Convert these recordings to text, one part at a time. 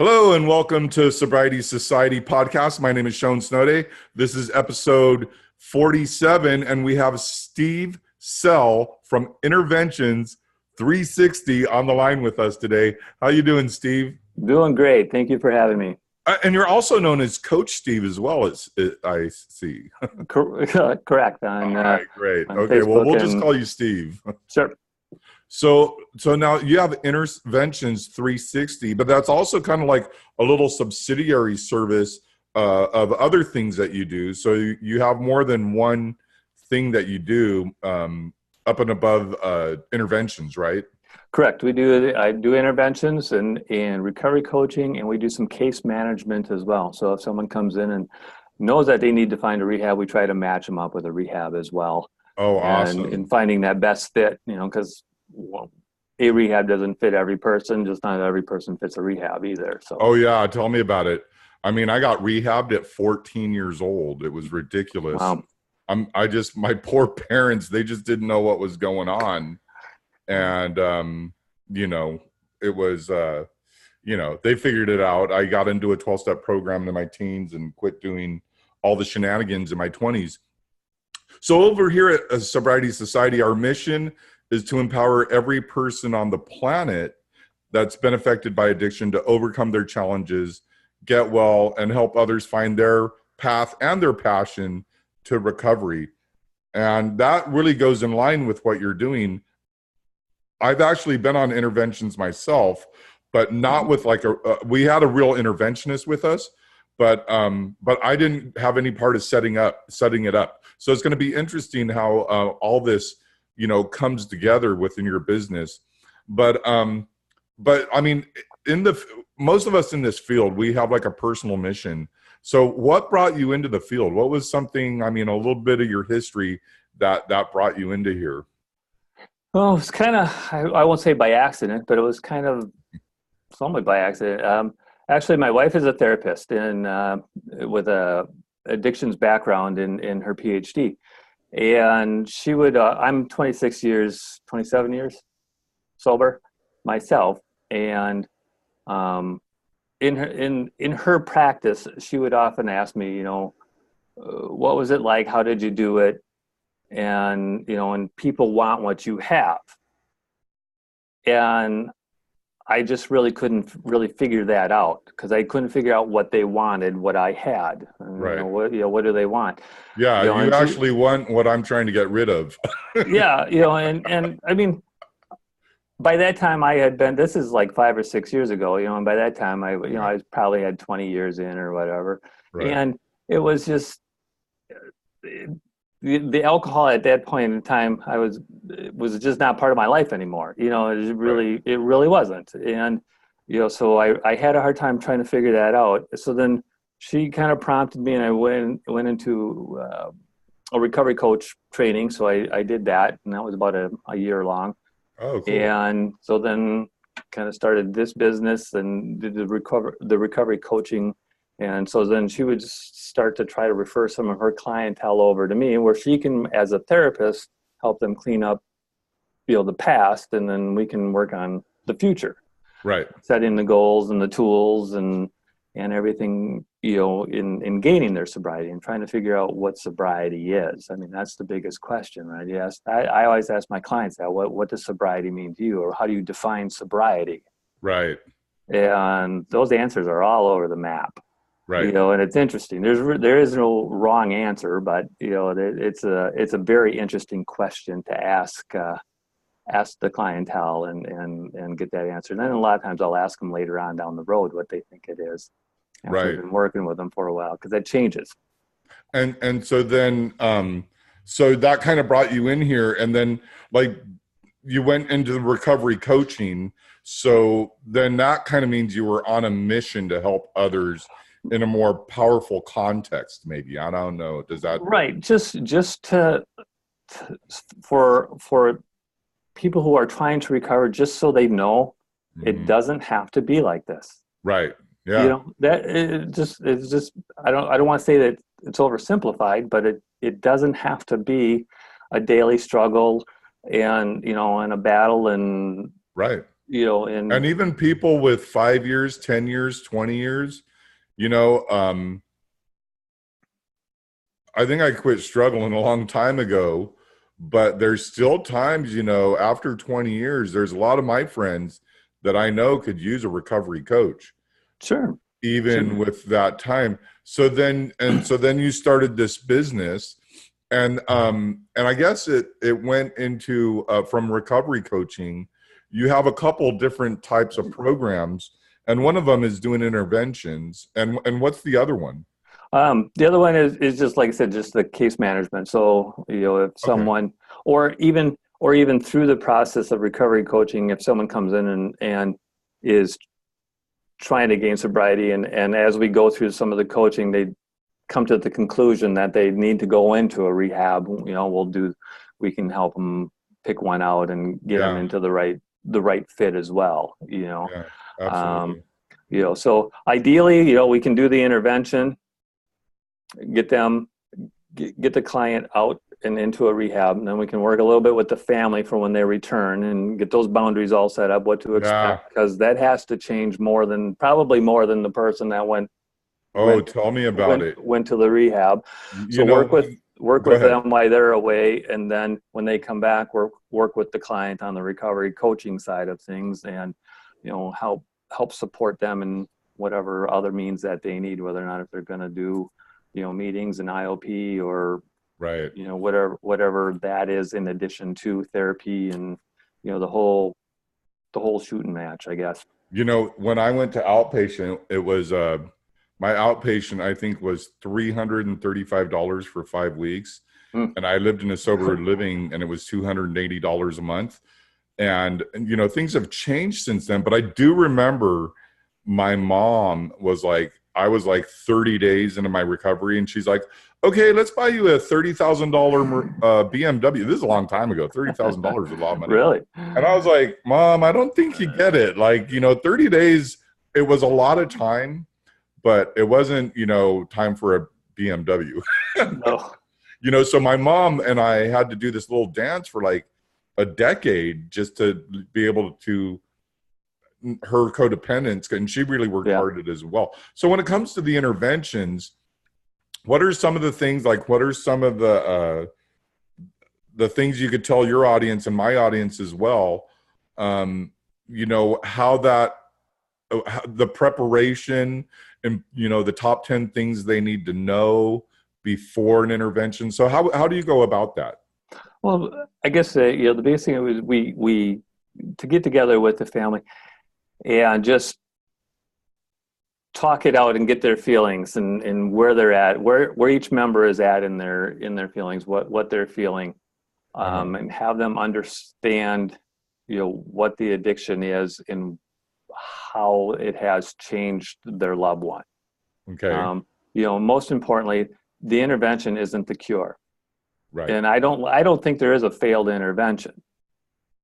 Hello and welcome to Sobriety Society podcast. My name is Sean Snowday. This is episode 47, and we have Steve Sell from Interventions360 on the line with us today. How you doing, Steve? Doing great. Thank you for having me. And you're also known as Coach Steve as well, as I see. Correct. All right, great. On Okay, well, Facebook we'll just call you Steve. Sure. So now you have Interventions 360, but that's also kind of like a little subsidiary service of other things that you do. So you have more than one thing that you do up and above interventions, right? Correct. I do interventions and recovery coaching, and we do some case management as well. So if someone comes in and knows that they need to find a rehab, we try to match them up with a rehab as well. Oh, awesome. And finding that best fit, because a rehab doesn't fit every person, just not every person fits a rehab either. So. Oh yeah, tell me about it. I mean, I got rehabbed at 14 years old. It was ridiculous. Wow. My poor parents, they just didn't know what was going on. And, it was, they figured it out. I got into a 12-step program in my teens and quit doing all the shenanigans in my 20s. So over here at Sobriety Society, our mission is to empower every person on the planet that's been affected by addiction to overcome their challenges, get well, and help others find their path and their passion to recovery. And that really goes in line with what you're doing. I've actually been on interventions myself, but not with we had a real interventionist with us, but I didn't have any part of setting it up. So it's going to be interesting how all this comes together within your business. But I mean, most of us in this field, we have like a personal mission. So what brought you into the field? What was something, a little bit of your history that brought you into here? Well, it's kind of, I won't say by accident, but it was kind of somewhat by accident. Actually, my wife is a therapist and with a addictions background in her PhD. And she would, I'm 27 years sober myself. And in her practice, she would often ask me, what was it like? How did you do it? And, and people want what you have. And I just really couldn't really figure that out because I couldn't figure out what they wanted, what I had. Right. What do they want? Yeah, you actually want what I'm trying to get rid of. Yeah, and I mean, by that time I had been. This is like 5 or 6 years ago, and by that time I was probably had 20 years in or whatever, right. And it was just the alcohol at that point in time. It was just not part of my life anymore. It really wasn't. And, so I had a hard time trying to figure that out. So then she kind of prompted me and I went into a recovery coach training. So I did that, and that was about a year long. Oh, cool. And so then kind of started this business and did the recovery coaching. And so then she would start to try to refer some of her clientele over to me, where she can, as a therapist, help them clean up, the past, and then we can work on the future. Right. Setting the goals and the tools and everything, in gaining their sobriety and trying to figure out what sobriety is. I mean, that's the biggest question, right? Yes. I always ask my clients that, what does sobriety mean to you, or how do you define sobriety? Right. And those answers are all over the map. Right. And it's interesting. There is no wrong answer, but it's a very interesting question to ask the clientele and get that answer. And then a lot of times I'll ask them later on down the road what they think it is. After right. I've been working with them for a while, because that changes. And so then so that kind of brought you in here, and then you went into the recovery coaching. So then that kind of means you were on a mission to help others in a more powerful context, maybe. I don't know. Does that right? Just for people who are trying to recover, just so they know it doesn't have to be like this. Right. Yeah. That it's just I don't want to say that it's oversimplified, but it doesn't have to be a daily struggle and and a battle and right. and And even people with 5 years, 10 years, 20 years, you know, I think I quit struggling a long time ago, but there's still times, after 20 years, there's a lot of my friends that I know could use a recovery coach, sure, even sure. with that time. So then you started this business, and I guess it went into from recovery coaching. You have a couple different types of programs, and one of them is doing interventions. And what's the other one? The other one is just like I said, just the case management. So, if Okay. someone, or even through the process of recovery coaching, if someone comes in and is trying to gain sobriety, and as we go through some of the coaching, they come to the conclusion that they need to go into a rehab, we can help them pick one out and get them Yeah. into the right fit as well. Yeah. Um, Absolutely. so ideally, we can do the intervention, get them get the client out and into a rehab, and then we can work a little bit with the family for when they return and get those boundaries all set up, what to Yeah. expect, because that has to change probably more than the person that went Oh, went tell me about went it. went to the rehab. You So know, work go with ahead. them while they're away, and then when they come back, work with the client on the recovery coaching side of things, and help support them in whatever other means that they need, whether or not if they're going to do meetings and IOP, or Right. whatever that is, in addition to therapy, and the whole shooting match, I guess. When I went to outpatient, it was my outpatient, I think, was $335 for 5 weeks. Mm. And I lived in a sober living, and it was $280 a month. And things have changed since then. But I do remember my mom was like, I was like 30 days into my recovery, and she's like, okay, let's buy you a $30,000 BMW. This is a long time ago. $30,000 is a lot of money. Really? And I was like, Mom, I don't think you get it. Like, 30 days, it was a lot of time, but it wasn't, time for a BMW. No. So my mom and I had to do this little dance for like a decade just to be able to her codependence, and she really worked Yeah. hard at it as well. So when it comes to the interventions, what are some of the things, like what are some of the things you could tell your audience and my audience as well, how that the preparation, and the top 10 things they need to know before an intervention. So how do you go about that? Well, I guess the biggest thing was we to get together with the family and just talk it out and get their feelings, and where they're at, where each member is at in their feelings, what they're feeling, Uh-huh. and have them understand what the addiction is and how it has changed their loved one. Okay. um, Most importantly, the intervention isn't the cure, Right. and I don't think there is a failed intervention.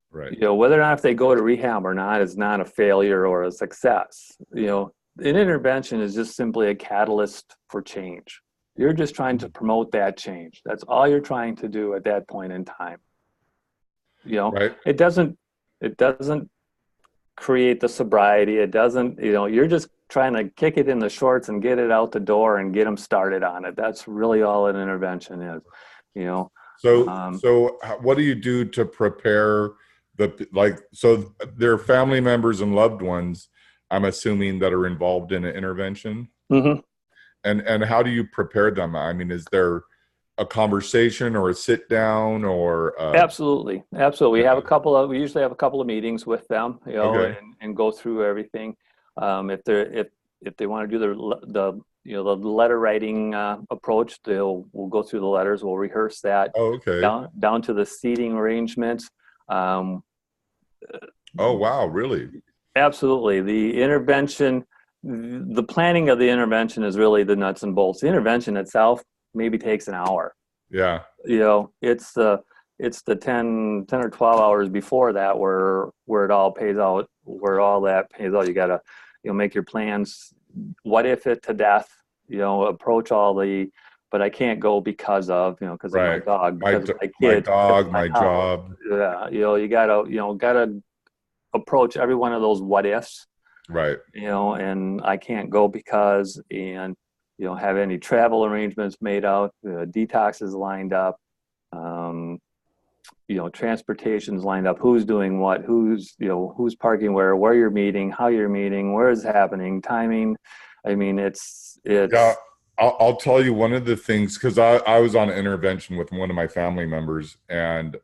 Right. Whether or not if they go to rehab or not is not a failure or a success. An intervention is just simply a catalyst for change. You're just trying to promote that change. That's all you're trying to do at that point in time. Right. It doesn't create the sobriety. It doesn't, you're just trying to kick it in the shorts and get it out the door and get them started on it. That's really all an intervention is, you know. So, Um, so what do you do to prepare so their family members and loved ones, I'm assuming, that are involved in an intervention, mhm. and how do you prepare them? I mean, is there a conversation or a sit down or Absolutely, absolutely. We usually have a couple of meetings with them, okay. and go through everything. If they want to do the letter writing approach, we'll go through the letters. We'll rehearse that Oh, okay. down to the seating arrangements. Um, Oh, wow, really? Absolutely, the planning of the intervention is really the nuts and bolts. The intervention itself maybe takes an hour. Yeah. It's the 10 or 12 hours before that where it all pays out, where all that pays out. You gotta, make your plans. What if it to death, approach but I can't go because because of my Right. dog, because of my My kid, because dog, of my my house. job. Yeah. You gotta approach every one of those what ifs, Right. and I can't go because, and, have any travel arrangements made out, detoxes lined up, transportation's lined up, who's doing what, who's parking where you're meeting, how you're meeting, where it's happening, timing. I mean, it's Yeah. I'll tell you one of the things, because I was on intervention with one of my family members, and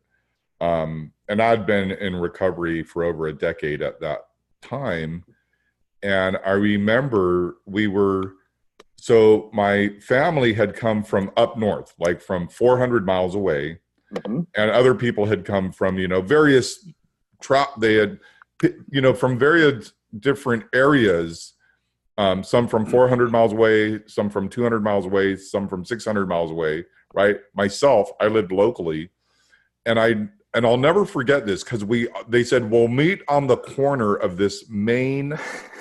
I'd been in recovery for over a decade at that time. And I remember so my family had come from up north, like from 400 miles away, mhm. and other people had come from, various they had, from various different areas. Some from 400 miles away, some from 200 miles away, some from 600 miles away. Right. Myself, I lived locally, and I'll never forget this, because they said, we'll meet on the corner of this main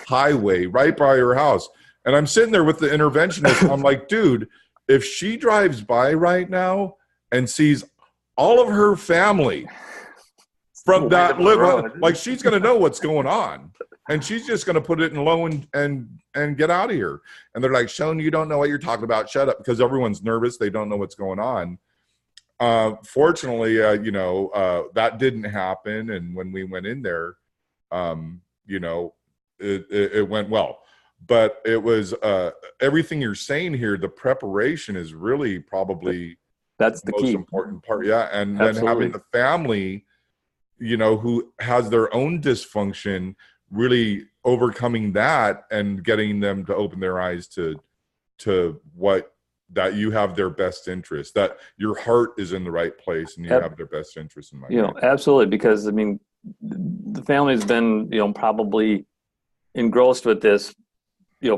highway right by your house. And I'm sitting there with the interventionist. I'm like, dude, if she drives by right now and sees all of her family from that live, like, she's going to know what's going on, and she's just going to put it in low and get out of here. And they're like, Shone, you don't know what you're talking about. Shut up. Because everyone's nervous. They don't know what's going on. Fortunately, that didn't happen. And when we went in there, it went well. But it was everything you're saying here. The preparation is really probably That's the the most key. important part. Yeah. And Absolutely. then having the family, who has their own dysfunction, really overcoming that and getting them to open their eyes to what, that you have their best interest, that your heart is in the right place, and you have their best interest in mind. Absolutely. Because, I mean, the family's been, probably engrossed with this,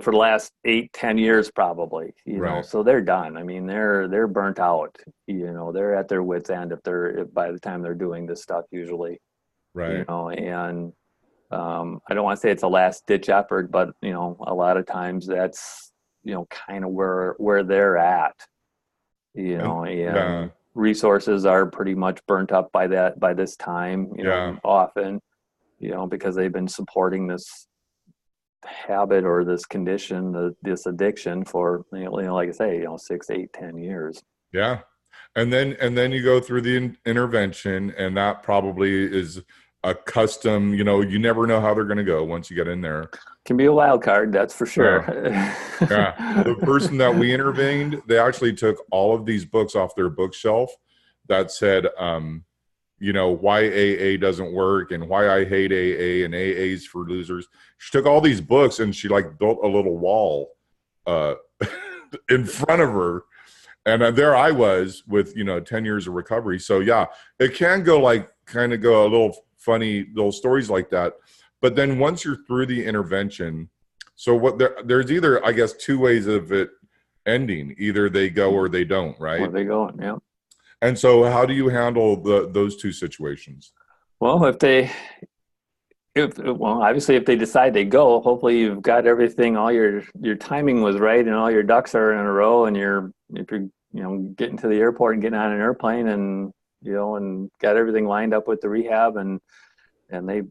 for the last 8-10 years, probably, Right. so they're done. I mean, they're burnt out, they're at their wits' end by the time they're doing this stuff, usually. Right. And I don't want to say it's a last ditch effort, but, a lot of times that's, kind of where they're at, and resources are pretty much burnt up by this time, often, because they've been supporting this habit or this condition, this addiction for, like I say, 6, 8, 10 years. Yeah. And then you go through the intervention, and that probably is a custom, you never know how they're going to go once you get in there. Can be a wild card, that's for sure. Yeah. The person that we intervened, they actually took all of these books off their bookshelf that said, why AA doesn't work, and why I hate AA, and AA's for losers. She took all these books, and she built a little wall in front of her. And there I was with, 10 years of recovery. So yeah, it can go kind of go a little funny, little stories like that. But then once you're through the intervention, so there's either, I guess, two ways of it ending. Either they go or they don't, right? Or they go, yeah. And so how do you handle those two situations? Well, obviously if they decide they go, hopefully you've got everything, all your timing was right, and all your ducks are in a row, and if you're getting to the airport and getting on an airplane, and and got everything lined up with the rehab, and they,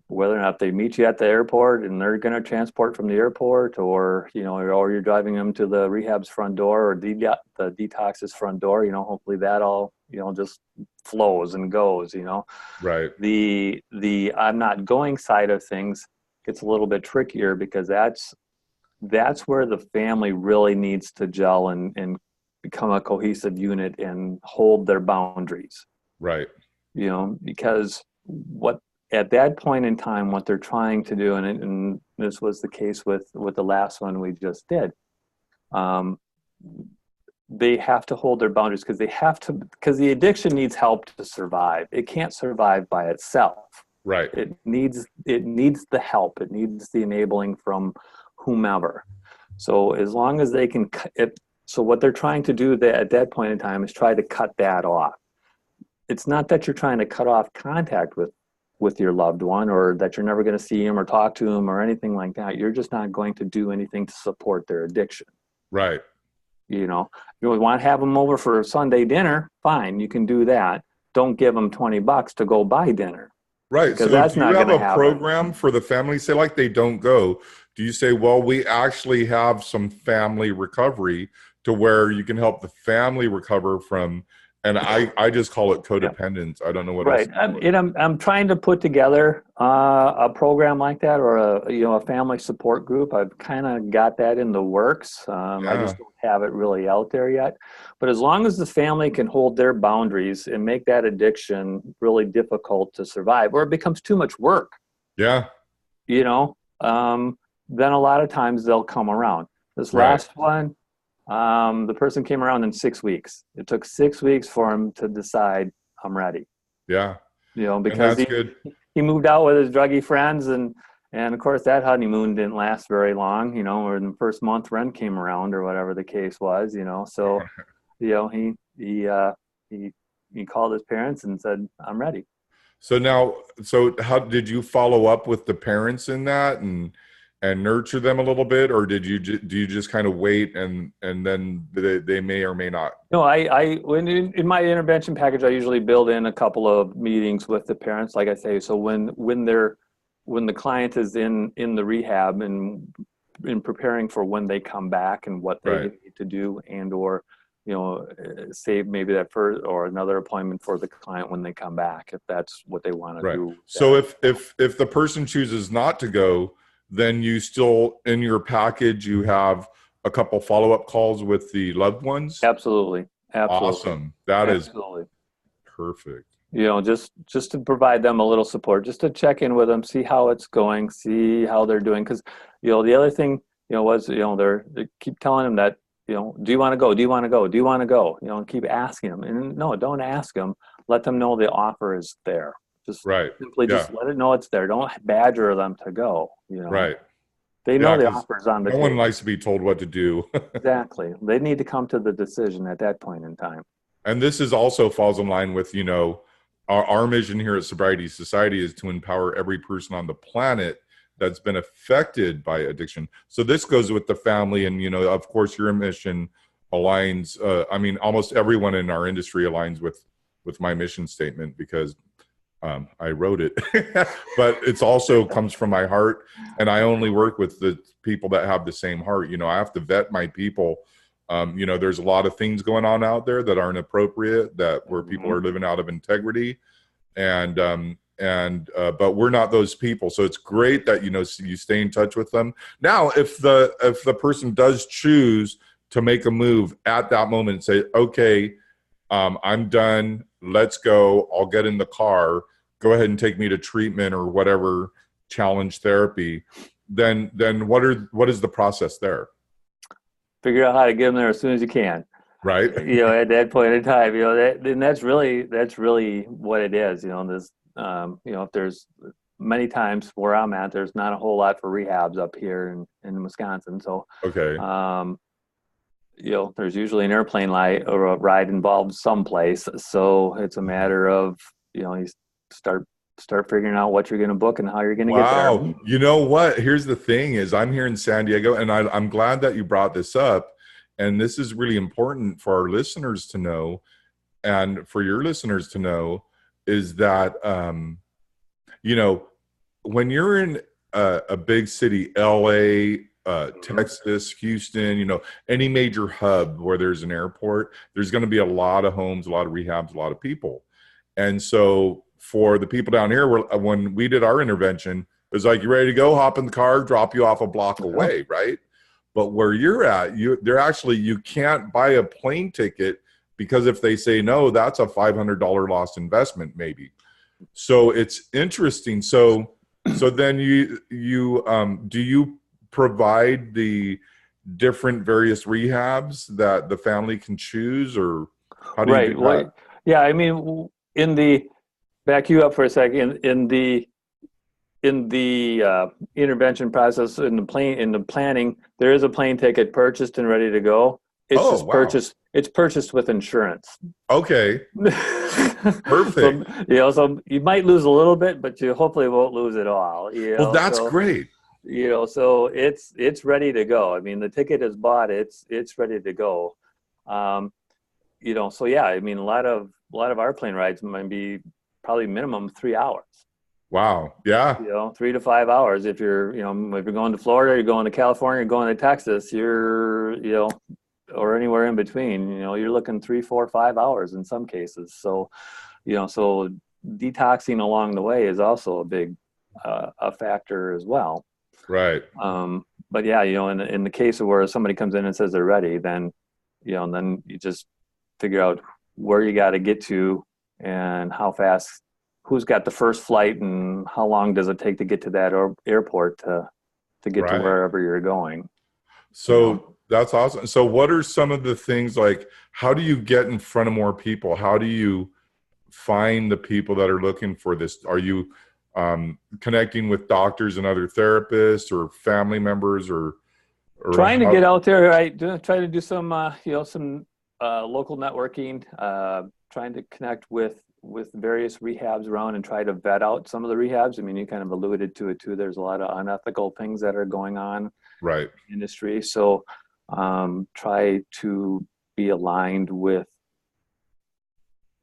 whether or not they meet you at the airport and they're going to transport from the airport, or or you're driving them to the rehab's front door, or the detox's front door, hopefully that all just flows and goes. Right. The I'm not going side of things gets a little bit trickier, because that's where the family really needs to gel and become a cohesive unit and hold their boundaries. Right. Because at that point in time, what they're trying to do, and this was the case with the last one we just did, they have to hold their boundaries, because the addiction needs help to survive. It can't survive by itself. Right. It needs the help. It needs the enabling from whomever. So as long as they can, so what they're trying to do at that point in time is try to cut that off. It's not that you're trying to cut off contact with your loved one, or that you're never going to see him or talk to him or anything like that. You're just not going to do anything to support their addiction. Right. You want to have them over for Sunday dinner, fine, you can do that. Don't give them $20 to go buy dinner. Right. because So that's do you not going have to a happen. program for the family? Say like they don't go. Do you say, well, we actually have some family recovery to where you can help the family recover from, and I just call it Yeah. codependence. I don't know what else Right. to call it. I'm trying to put together a program like that, or a family support group. I've kind of got that in the works. I Yeah. just don't have it really out there yet. But as long as the family can hold their boundaries and make that addiction really difficult to survive, or it becomes too much work, Yeah. you know, then a lot of times they'll come around. This Right. last one, the person came around in 6 weeks. It took 6 weeks for him to decide, I'm ready. Yeah. And Because that's he good. he moved out with his druggy friends, and of course that honeymoon didn't last very long, or in the first month rent came around or whatever the case was, so he he he called his parents and said, I'm ready. So now, so how did you follow up with the parents in that and nurture them a little bit, or do you just kind of wait and then they may or may not? No, I when in my intervention package, I usually build in a couple of meetings with the parents, like I say. So when the client is in the rehab and in preparing for when they come back and what they Right. need to do, and or save maybe that first or another appointment for the client when they come back, if that's what they want to Right. do. So if the person chooses not to go, then you still in your package you have a couple follow-up calls with the loved ones. Absolutely, absolutely, Awesome. That is absolutely. perfect. Just to provide them a little support, just to check in with them, see how it's going, see how they're doing. Because the other thing was they keep telling them that do you want to go? Do you want to go? Do you want to go? And keep asking them. And no, don't ask them. Let them know the offer is there. Just Right. simply Yeah. just let it know it's there. Don't badger them to go. Right. They know Yeah, the because offer is on the no one table. likes to be told what to do. Exactly. They need to come to the decision at that point in time. And this is also falls in line with, our mission here at Sobriety Society is to empower every person on the planet that's been affected by addiction. So this goes with the family, and of course, your mission aligns. I mean, almost everyone in our industry aligns with my mission statement because I wrote it, but it's also comes from my heart, and I only work with the people that have the same heart. I have to vet my people. There's a lot of things going on out there that aren't appropriate, that where people Mhm. are living out of integrity, but we're not those people. So it's great that you stay in touch with them. Now, if the person does choose to make a move at that moment and say, okay, I'm done, let's go, I'll get in the car, go ahead and take me to treatment or whatever challenge therapy, then what is the process there? Figure out how to get them there as soon as you can. Right. At that point in time, and that's really what it is. This, if there's many times where I'm at, there's not a whole lot for rehabs up here in Wisconsin. So, Okay. um, there's usually an airplane or a ride involved someplace. So it's a matter of, you start start figuring out what you're going to book and how you're going to get there. Wow. You know what? Here's the thing is I'm here in San Diego, and I'm glad that you brought this up. And this is really important for our listeners to know, and for your listeners to know, is that, you know, when you're in a big city, LA, Mhm. Texas, Houston, any major hub where there's an airport, there's going to be a lot of homes, a lot of rehabs, a lot of people. And so for the people down here, when we did our intervention, it was like, you ready to go? Hop in the car, drop you off a block Yeah. away, right? But where you're at, you can't buy a plane ticket, because if they say no, that's a $500 lost investment, maybe. So it's interesting. So then do you provide the different various rehabs that the family can choose, or how do you do Right. that? Well, yeah. I mean, in the back you up for a second. In the intervention process, in the planning, there is a plane ticket purchased and ready to go. It's Oh, just wow. purchased. It's purchased with insurance. Okay. So Perfect. so you might lose a little bit, but you hopefully won't lose it all. Well, that's great. So it's ready to go. I mean, the ticket is bought. It's ready to go. Um, so yeah, I mean, a lot of our plane rides might be probably minimum 3 hours. Wow. Yeah. 3 to 5 hours. If you're, if you're going to Florida, you're going to California, you're going to Texas, or anywhere in between, you're looking 3, 4, 5 hours in some cases. So, so detoxing along the way is also a big, a factor as well. Right. But yeah, in the case of where somebody comes in and says they're ready, then, then you just figure out where you got to get to and how fast, who's got the first flight and how long does it take to get to that airport to get to Right. wherever you're going, So that's awesome. So what are some of the things, like, how do you get in front of more people? How do you find the people that are looking for this? Are you connecting with doctors and other therapists or family members, or trying to get how? out there. I try to do some, some local networking, trying to connect with various rehabs around and try to vet out some of the rehabs. I mean, you kind of alluded to it too. There's a lot of unethical things that are going on Right. in the industry. So try to be aligned with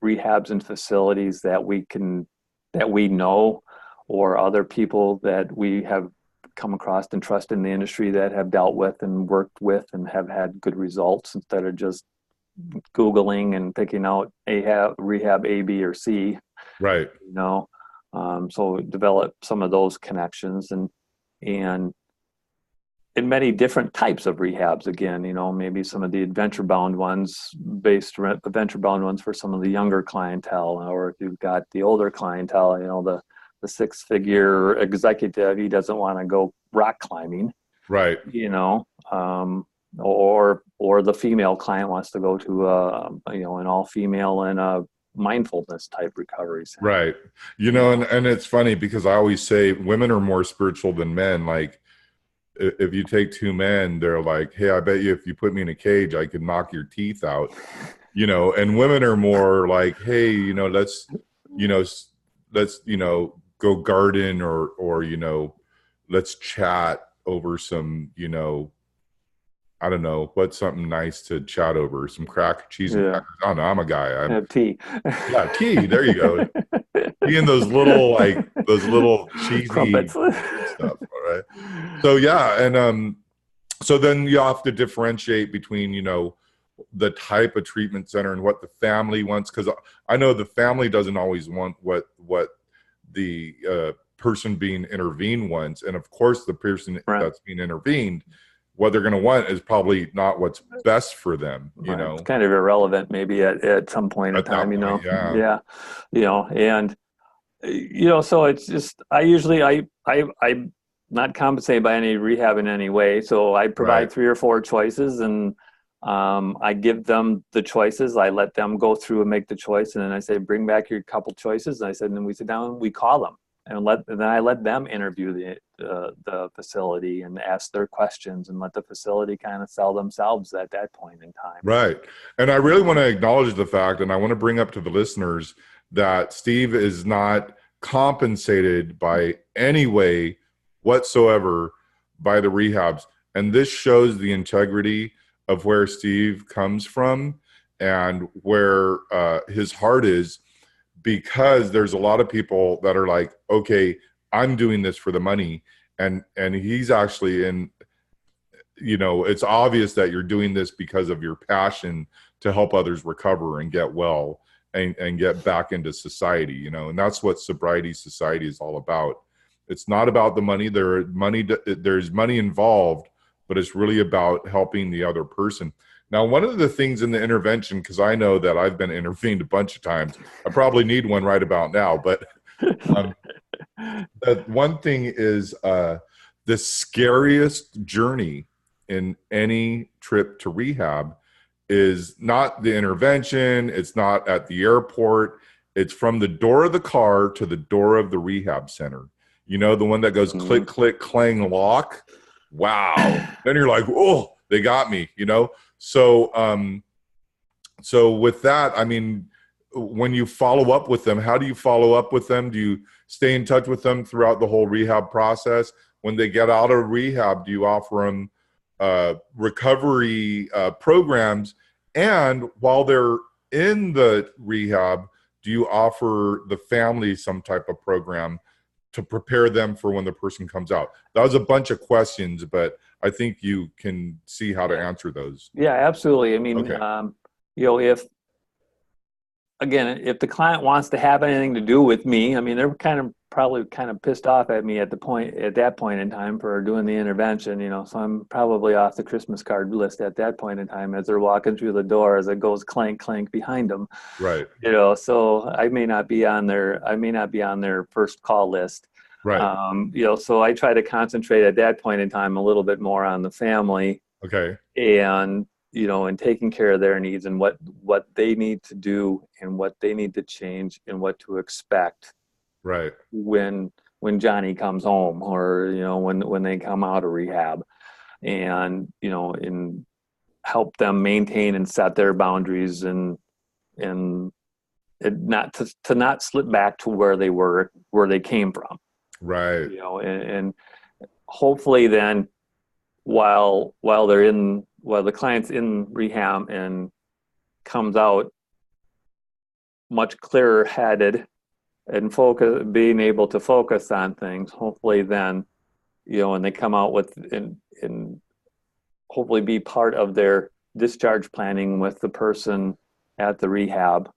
rehabs and facilities that we know, or other people that we have come across and trust in the industry that have dealt with and worked with and have had good results, instead of just Googling and picking out rehab A, B, or C, Right. you know. So develop some of those connections, and in many different types of rehabs. Again, maybe some of the adventure bound ones, for some of the younger clientele, or if you've got the older clientele, the 6-figure executive, he doesn't want to go rock climbing, Right. or the female client wants to go to an all female and a mindfulness type recovery center. Right. You And it's funny because I always say women are more spiritual than men. Like, if you take two men, they're like, hey, I bet you if you put me in a cage, I could knock your teeth out, and women are more like, hey, you know, let's, go garden, or let's chat over some, I don't know, what's something nice to chat over, some cheese and Yeah, crackers. I don't know. I'm a guy. have tea. Yeah, tea. There you go. Tea and those little cheesy Crumpets. food stuff. All right. So yeah, and so then you have to differentiate between, the type of treatment center and what the family wants, because I know the family doesn't always want what the person being intervened wants, and of course the person Right. that's being intervened, what they're going to want is probably not what's best for them, Right. It's kind of irrelevant maybe at some point in at time, that point. Yeah. Yeah. And so it's just, I'm not compensated by any rehab in any way. So I Right. provide 3 or 4 choices, and I give them the choices. I let them go through and make the choice. And then I say, bring back your couple choices. And I said, and then we sit down and we call them, and then I let them interview the facility and ask their questions, and let the facility kind of sell themselves at that point in time. Right. And I really want to acknowledge the fact, and I want to bring up to the listeners, that Steve is not compensated by any way whatsoever by the rehabs. And this shows the integrity of where Steve comes from and where his heart is, because there's a lot of people that are like, okay, I'm doing this for the money. And he's actually in, it's obvious that you're doing this because of your passion to help others recover and get well and get back into society, and that's what sobriety society is all about. It's not about the money. There's money involved, but it's really about helping the other person. Now, one of the things in the intervention, because I know that I've been intervened a bunch of times, I probably need one right about now, but um, the one thing is the scariest journey in any trip to rehab is not the intervention. It's not at the airport. It's from the door of the car to the door of the rehab center. The one that goes click, click, clang, lock. Wow. Then you're like, oh, they got me, So with that, I mean, when you follow up with them, how do you follow up with them? Do you stay in touch with them throughout the whole rehab process? When they get out of rehab, do you offer them recovery programs? And while they're in the rehab, do you offer the family some type of program to prepare them for when the person comes out? That was a bunch of questions, but I think you can see how to answer those. Yeah, absolutely. I mean, Okay. if again, if the client wants to have anything to do with me, I mean, they're probably kind of pissed off at me at that point in time for doing the intervention, so I'm probably off the Christmas card list at that point in time as they're walking through the door, as it goes clank, clank behind them, Right. so I may not be on their first call list. Right. So I try to concentrate at that point in time a little bit more on the family Okay. and and taking care of their needs and what they need to do and what they need to change and what to expect Right. when Johnny comes home, or when they come out of rehab, and and help them maintain and set their boundaries, and not to not slip back to where they came from. Right. And hopefully then, while the client's in rehab and comes out much clearer headed and being able to focus on things, hopefully then, and they come out with and hopefully be part of their discharge planning with the person at the rehab.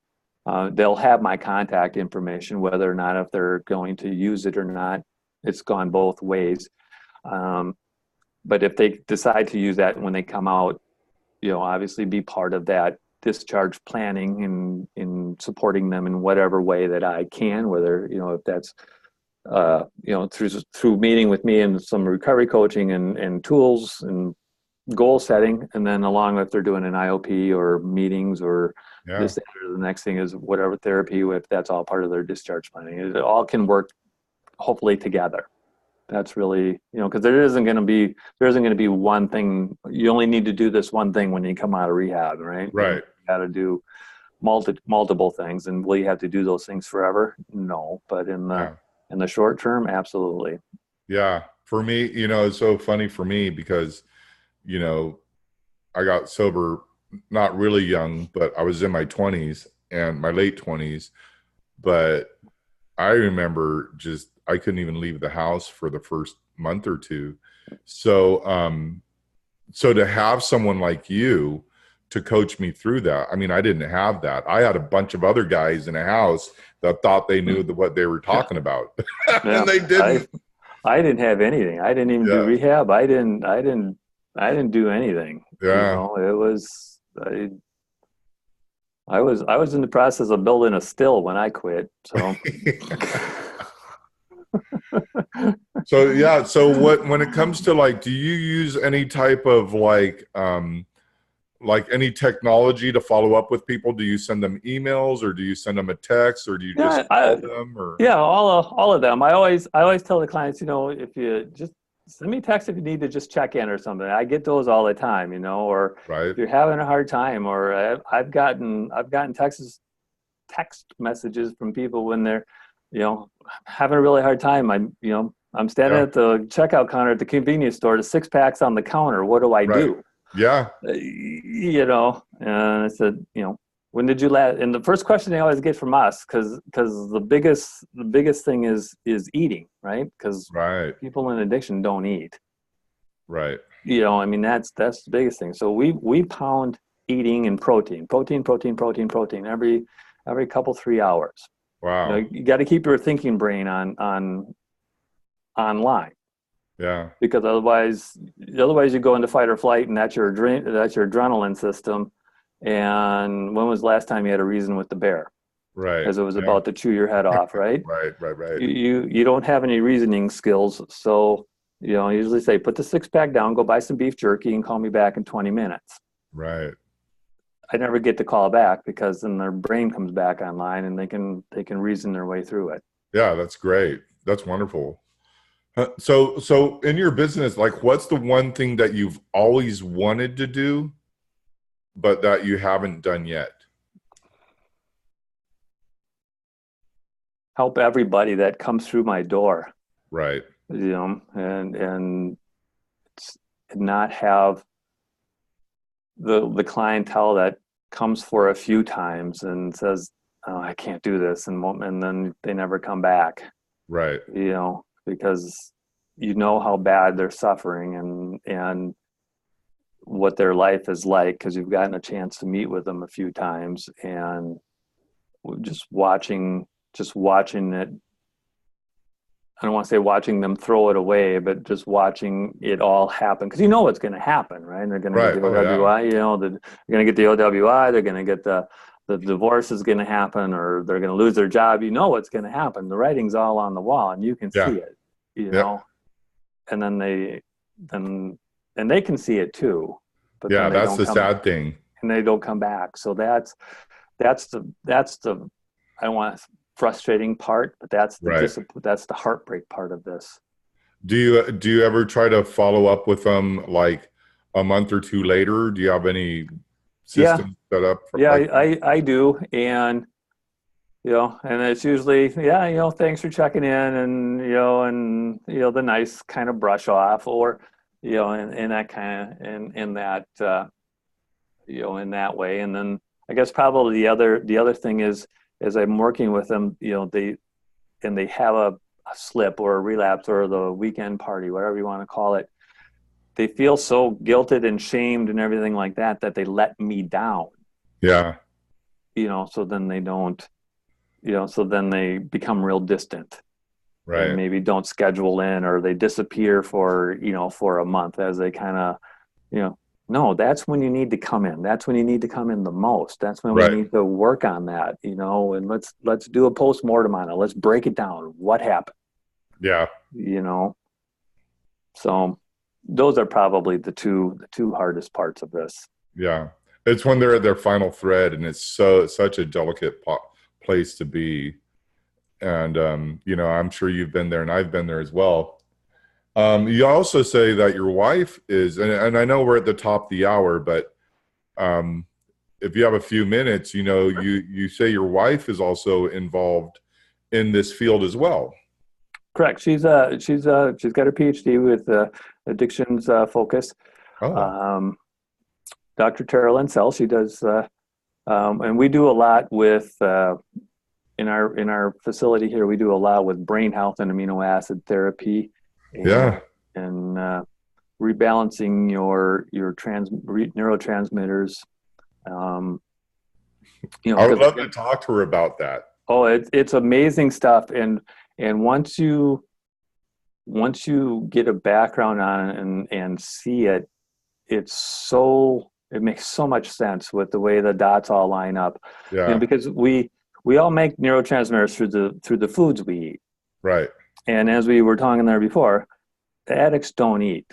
They'll have my contact information, whether or not if they're going to use it or not. It's gone both ways. But if they decide to use that when they come out, obviously be part of that discharge planning and in supporting them in whatever way that I can, whether, if that's, through meeting with me and some recovery coaching and tools and goal setting, and then along if they're doing an IOP or meetings or Yeah. this, or the next thing is whatever therapy, if that's all part of their discharge planning. It all can work hopefully together. That's really, because there isn't going to be one thing. You only need to do this one thing when you come out of rehab, right? Right. You got to do multiple things. And will you have to do those things forever? No, but in the short term, absolutely. Yeah. For me, it's so funny for me because, I got sober not really young, but I was in my 20s and my late 20s. But I remember I couldn't even leave the house for the first month or two. So, so to have someone like you to coach me through that, I mean, I didn't have that. I had a bunch of other guys in a house that thought they knew what they were talking about, Yeah, and they didn't. I didn't have anything. I didn't even do Yeah. rehab. I didn't do anything. Yeah. It was I was in the process of building a still when I quit. So So yeah. So when it comes to do you use any type of like any technology to follow up with people? Do you send them emails, or do you send them a text, or do you just call them? Or all of them. I always tell the clients, if you just send me a text if you need to just check in or something. I get those all the time, or right. if you're having a hard time, or I've gotten text messages from people when they're, having a really hard time. I'm standing at the checkout counter at the convenience store. The 6-pack's on the counter. What do I do? Yeah. And I said, when did you last? And the first question they always get from us, because the biggest thing is eating, right? Because people in addiction don't eat. Right. I mean, that's the biggest thing. So we pound eating and protein every couple 3 hours. Wow. You got to keep your thinking brain online. Yeah. Because otherwise you go into fight or flight, and that's your adrenaline system. And when was the last time you had a reason with the bear? Right. Because it was about to chew your head off, right? Right. You don't have any reasoning skills, so I usually say, put the 6-pack down, go buy some beef jerky, and call me back in 20 minutes. Right. I never get to call back, because then their brain comes back online and they can reason their way through it. Yeah, that's great. That's wonderful. So in your business, what's the one thing that you've always wanted to do, but that you haven't done yet? Help everybody that comes through my door. Right. And not have the clientele that comes for a few times and says, "Oh, I can't do this," and then they never come back. Right. Because you know how bad they're suffering and what their life is like because you've gotten a chance to meet with them a few times, and just watching it. I don't want to say watching them throw it away, but just watching it all happen because you know what's going to happen, right? They're going to get Right. the Oh yeah. OWI, they're going to get the OWI, they're going to get the divorce is going to happen, or they're going to lose their job. You know what's going to happen. The writing's all on the wall, and you can Yeah. see it, Yep. and then they can see it too, but Yeah. then they That's don't the come sad thing. and they don't come back. So that's the I don't want frustrating part, but that's the Right. discipline. That's the heartbreak part of this. Do you ever try to follow up with them like a month or two later? Do you have any Yeah, systems set up yeah, like that? I do, and and it's usually thanks for checking in, and the nice kind of brush off, or in that kind of in that in that way, and then I guess probably the other thing is as I'm working with them, they have a slip or a relapse or the weekend party, whatever you want to call it. They feel so guilted and shamed and everything like that that they let me down. Yeah. So then they don't, so then they become real distant and Right. maybe don't schedule in, or they disappear for a month as they kind of, you know, no, that's when you need to come in. That's when you need to come in the most. That's when we Right. need to work on that, and let's do a post-mortem on it. Let's break it down. What happened, Yeah. you know? So those are probably the two hardest parts of this. Yeah. It's when they're at their final thread, and it's such a delicate place to be. And I'm sure you've been there, and I've been there as well. You also say that your wife is, and I know we're at the top of the hour, but um, if you have a few minutes, you say your wife is also involved in this field as well. Correct. She's got her PhD with addictions focus. Oh, Um, Dr. Tara Linsell. She does, and we do a lot with in our facility here. We do a lot with brain health and amino acid therapy, and yeah. rebalancing your neurotransmitters. Um, I would because love to talk to her about that. oh, it's amazing stuff, and once you get a background on it and see it, it makes so much sense with the way the dots all line up. Yeah. Because we all make neurotransmitters through the foods we eat. Right. And as we were talking there before, the addicts don't eat.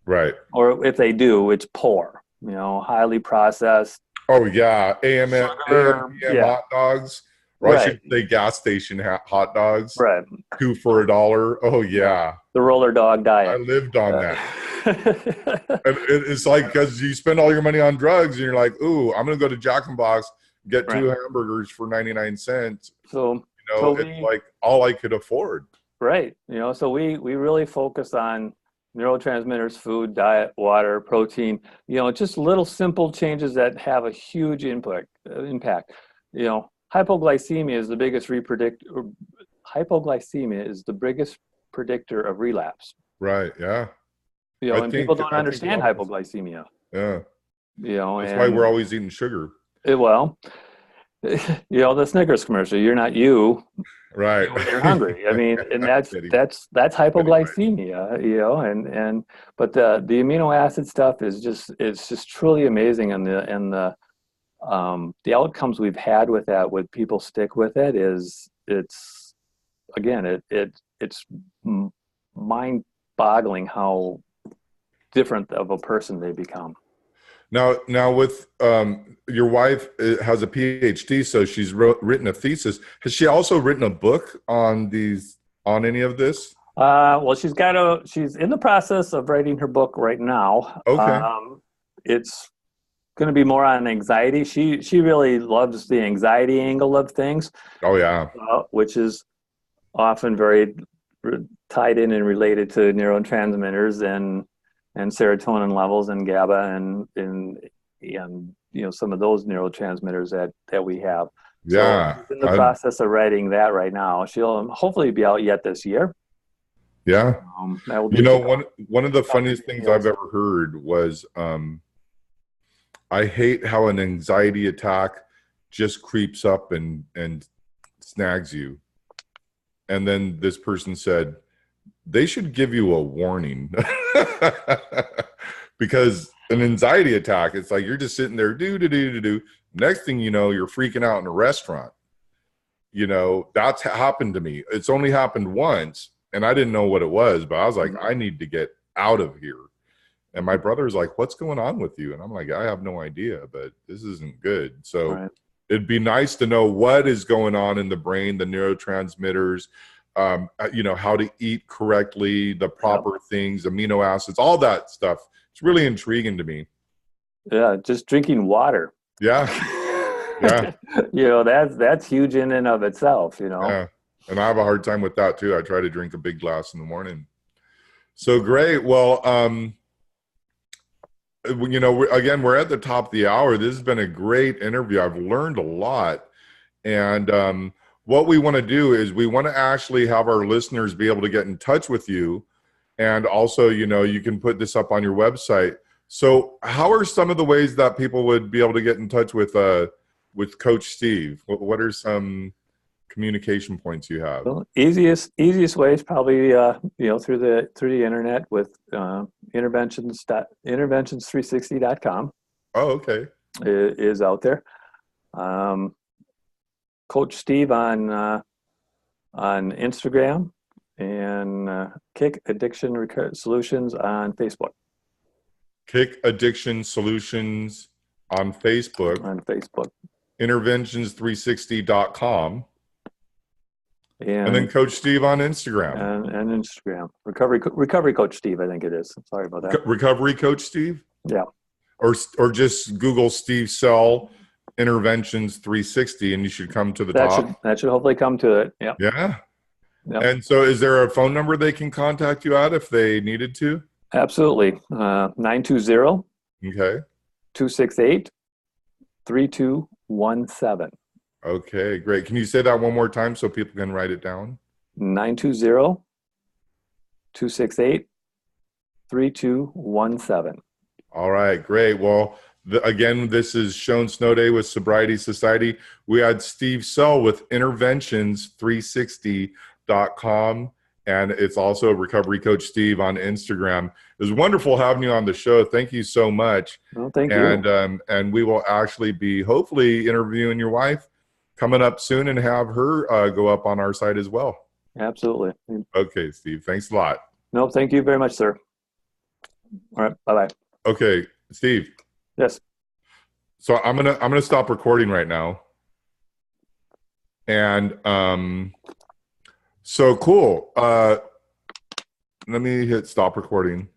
Right. Or if they do, it's poor, highly processed. Oh yeah. AM, Sugar. PM Yeah. hot dogs, or I Right. should say gas station hot dogs, Right. 2 for $1. Oh Yeah. yeah. The roller dog I diet. lived on that. Uh, And it's like, because you spend all your money on drugs, and you're like, ooh, I'm gonna go to Jack in the Box, get right. 2 hamburgers for 99 cents. So It's like all I could afford. right. So we really focus on neurotransmitters, food, diet, water, protein, just little simple changes that have a huge impact. Hypoglycemia is the biggest hypoglycemia is the biggest predictor of relapse. Right. Yeah. And people don't I think a understand lot of us. hypoglycemia. Yeah. That's why we're And always eating sugar. well, the Snickers commercial. You're not you. Right. When you're hungry. I mean, and that's Kidding. that's Kidding, right. hypoglycemia. And but the amino acid stuff is just truly amazing, and the outcomes we've had with that, with people stick with it, it's again it's mind boggling how different of a person they become. Now with your wife has a PhD, so she's written a thesis. Has she also written a book on any of this? Well, she's in the process of writing her book right now. Okay. It's going to be more on anxiety. She really loves the anxiety angle of things, Oh yeah. which is often very tied in and related to neurotransmitters and serotonin levels and GABA and some of those neurotransmitters that we have. So Yeah. she's in the process of writing that right now. She'll hopefully be out yet this year. Yeah. That will be You know, kick-off. one of the funniest things I've ever heard was I hate how an anxiety attack just creeps up and snags you. And then this person said, they should give you a warning. Because an anxiety attack, it's like you're just sitting there, do. Next thing you know, you're freaking out in a restaurant. You know, that's happened to me. It's only happened once, and I didn't know what it was, but I was like, I need to get out of here. And my brother's like, what's going on with you? And I'm like, I have no idea, but this isn't good. So Right. it'd be nice to know what is going on in the brain, the neurotransmitters, you know, how to eat correctly, the proper things, amino acids, all that stuff. It's really intriguing to me. Yeah, just drinking water. Yeah. Yeah. You know, that's huge in and of itself, you know. Yeah. And I have a hard time with that too. I try to drink a big glass in the morning. So great. Well, you know, again, we're at the top of the hour. This has been a great interview. I've learned a lot. And what we want to do is we want to actually have our listeners be able to get in touch with you. And also, you know, you can put this up on your website. So how are some of the ways that people would be able to get in touch with Coach Steve? What are some communication points you have? Well, easiest way is probably you know, through the internet with interventions360.com Oh, okay. is out there. Coach Steve on Instagram, and Kick Addiction Solutions on Facebook. Kick Addiction Solutions on Facebook. Interventions360.com. And then Coach Steve on Instagram. And Instagram. Recovery Coach Steve, I think it is. Sorry about that. Recovery Coach Steve? Yeah. Or just Google Steve Sell Interventions 360 and you should come to the top. That should hopefully come to it. Yeah. Yeah. Yep. And so is there a phone number they can contact you at if they needed to? Absolutely. 920 Okay. 268 3217. Okay, great. Can you say that one more time so people can write it down? 920 268 3217. All right, great. Well, again, this is Sean Snowday with Sobriety Society. We had Steve Sell with Interventions360.com, and it's also Recovery Coach Steve on Instagram. It was wonderful having you on the show. Thank you so much. Well, thank you. And we will actually be hopefully interviewing your wife coming up soon and have her go up on our site as well. Absolutely. Okay, Steve. Thanks a lot. No, thank you very much, sir. All right. Bye-bye. Okay, Steve. Yes. So I'm gonna stop recording right now. And so cool. Let me hit stop recording.